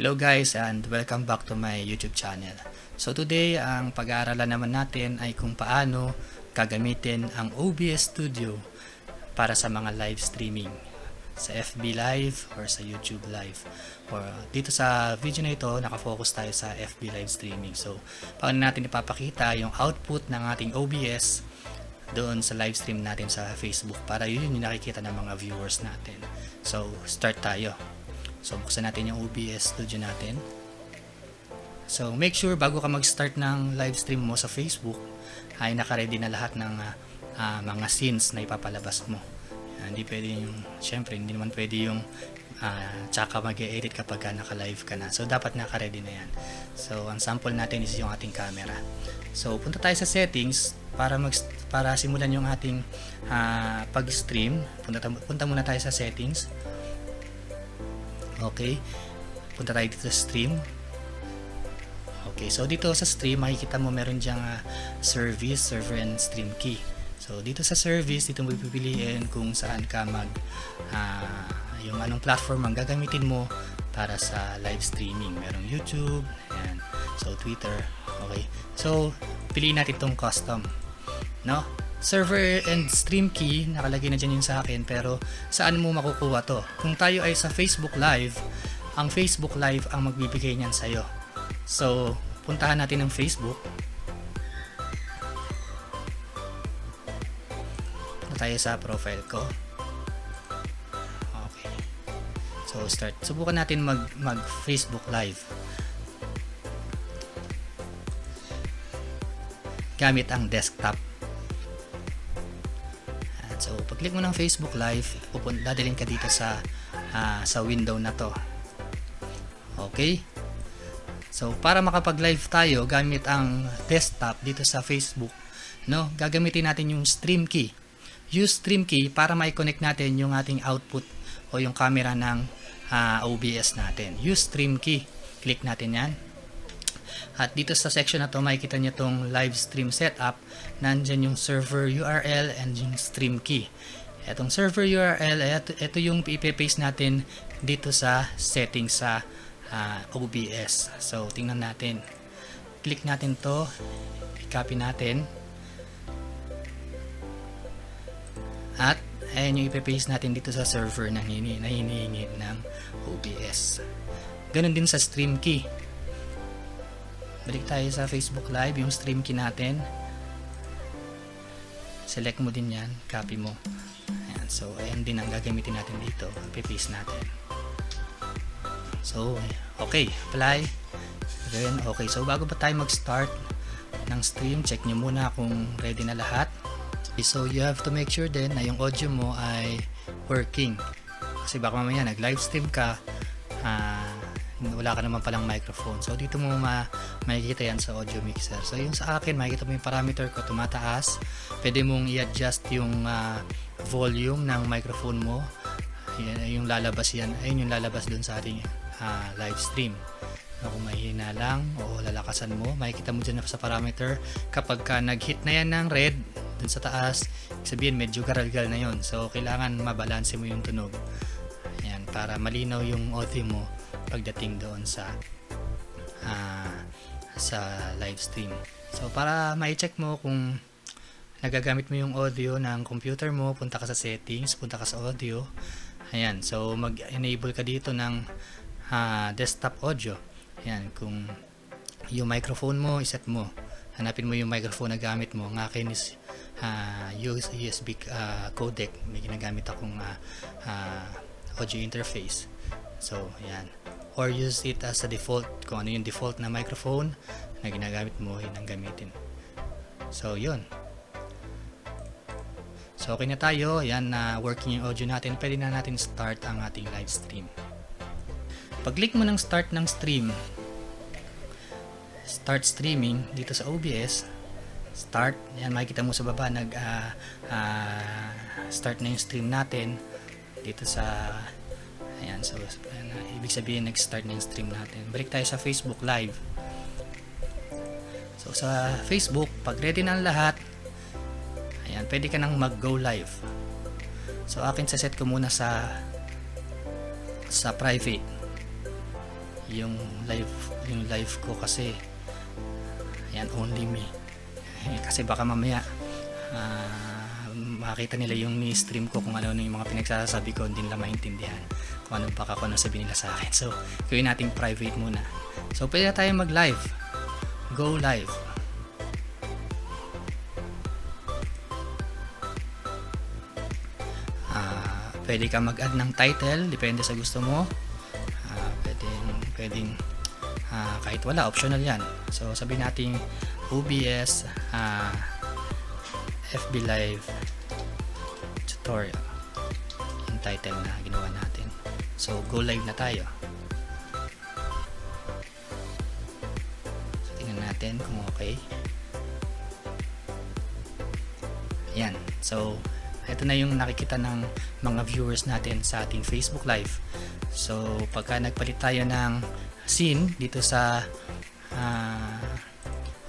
Hello guys and welcome back to my YouTube channel. So today ang pag-aaralan naman natin ay kung paano gagamitin ang OBS Studio para sa mga live streaming sa FB Live or sa YouTube Live. Or dito sa video na ito, nakafocus tayo sa FB Live streaming. So paano natin ipapakita yung output ng ating OBS doon sa live stream natin sa Facebook para yun yung nakikita ng mga viewers natin. So start tayo. So buksan natin yung OBS Studio natin. So make sure bago ka mag-start ng live stream mo sa Facebook ay naka-ready na lahat ng mga scenes na ipapalabas mo. Hindi pwede yung, syempre hindi naman pwede yung tsaka mag-edit kapag naka-live ka na. So dapat naka-ready na yan. So ang sample natin is yung ating camera. So punta tayo sa settings para simulan yung ating pag-stream. Punta muna tayo sa settings. Okay, punta tayo dito sa stream. Okay, so dito sa stream makikita mo meron dyang service, server and stream key. So dito sa service, dito mo pipiliin kung saan ka yung anong platform ang gagamitin mo para sa live streaming. Merong YouTube, ayan. So Twitter, okay. So piliin natin itong custom, no? Server and stream key, nakalagay na dyan yun sa akin, pero saan mo makukuha to? Kung tayo ay sa Facebook Live, ang Facebook Live ang magbibigay niyan sa'yo. So, puntahan natin ang Facebook. Punta tayo sa profile ko. Okay. So, start. Subukan natin mag Facebook Live. Gamit ang desktop. So, pag-click mo ng Facebook Live, dadalhin ka dito sa window na to. Okay? So, para makapag-live tayo gamit ang desktop dito sa Facebook, no? Gagamitin natin yung stream key. Use stream key para ma-connect natin yung ating output o yung camera ng OBS natin. Use stream key. Click natin 'yan. At dito sa section na to, makikita nyo itong live stream setup. Nandyan yung server URL and yung stream key. Itong server URL, ito yung ipe-paste natin dito sa settings sa OBS. So, tingnan natin. Click natin to, i-copy natin. At, ayan yung ipe-paste natin dito sa server na hinihingi ng OBS. Ganon din sa stream key. Balik tayo sa Facebook Live, yung stream key natin. Select mo din yan, copy mo. Ayan, so ayan din ang gagamitin natin dito. I-paste natin. So, okay, apply. Then, okay, so bago pa tayo mag-start ng stream, check nyo muna kung ready na lahat. Okay, so you have to make sure din na yung audio mo ay working. Kasi baka mamaya nag-live stream ka, wala ka naman palang microphone. So dito mo makikita yan sa audio mixer. So yung sa akin, makikita mo yung parameter ko tumataas. Pwede mong i-adjust yung volume ng microphone mo. Yung lalabas yan, ayun yung lalabas dun sa ating live stream. Kung mahina lang o lalakasan mo, makikita mo dyan sa parameter. Kapag nag-hit na yan ng red dun sa taas, sabihin medyo garalgal na yun. So kailangan mabalanse mo yung tunog. Ayan, para malinaw yung audio mo pagdating doon sa live stream. So para ma-check mo kung nagagamit mo yung audio ng computer mo, punta ka sa settings, punta ka sa audio. Ayan, so mag-enable ka dito ng desktop audio. Ayan, kung yung microphone mo, iset mo. Hanapin mo yung microphone na gamit mo. Ang akin is USB codec. May ginagamit akong audio interface. So, ayan. Or use it as a default. Kung ano yung default na microphone na ginagamit mo, yun ang gamitin. So, yun. So, okay na tayo. Ayan, working yung audio natin. Pwede na natin start ang ating live stream. Pag-click mo ng start ng stream, start streaming dito sa OBS, start. Ayan, makikita mo sa baba, start na yung stream natin dito sa ayan, so ibig sabihin nag-start na yung stream natin. Balik tayo sa Facebook Live. So sa Facebook, pag ready na lahat, ayan, pwede ka nang mag-go live. So akin set ko muna sa private. yung live ko kasi yan, only me. Kasi baka mamaya makita nila yung ni-stream ko kung ano yung mga pinagsasabi ko, hindi nila maintindihan kung ano baka kung ano sabihin nila sa akin. So gawin nating private muna. So pwede na tayo mag live, go live. Pwede ka mag-add ng title, depende sa gusto mo. Pwedeng kahit wala, optional yan. So sabihin natin OBS FB Live Tutorial yung title na ginawa natin. So go live na tayo. So tingnan natin kung okay. Ayan. So ito na yung nakikita ng mga viewers natin sa ating Facebook Live. So pagka nagpalit tayo ng scene dito sa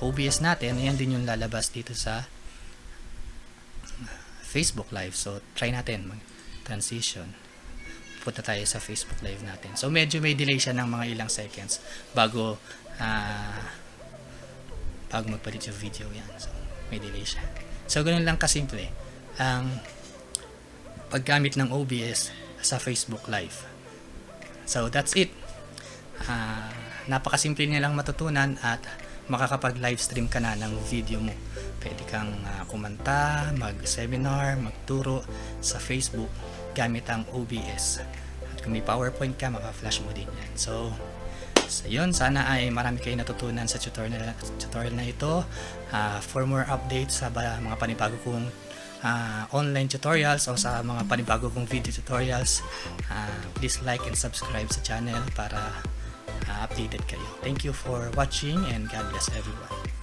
OBS natin, ayan din yung lalabas dito sa Facebook Live. So try natin mag-transition. Punta tayo sa Facebook Live natin. So medyo may delay siya ng mga ilang seconds bago magpalit yung video. Yan. So may delay siya. So ganun lang kasimple ang paggamit ng OBS sa Facebook Live. So that's it. Napakasimple niya lang matutunan at makakapag live stream ka na ng video mo. Pwede kang kumanta, mag-seminar, magturo sa Facebook gamit ang OBS. At kung may PowerPoint ka, maka-flash mo din yan. So yun, sana ay marami kayo natutunan sa tutorial na ito. For more updates sa mga panibago kong online tutorials o sa mga panibago kong video tutorials, please like and subscribe sa channel para updated kayo. Thank you for watching and God bless everyone.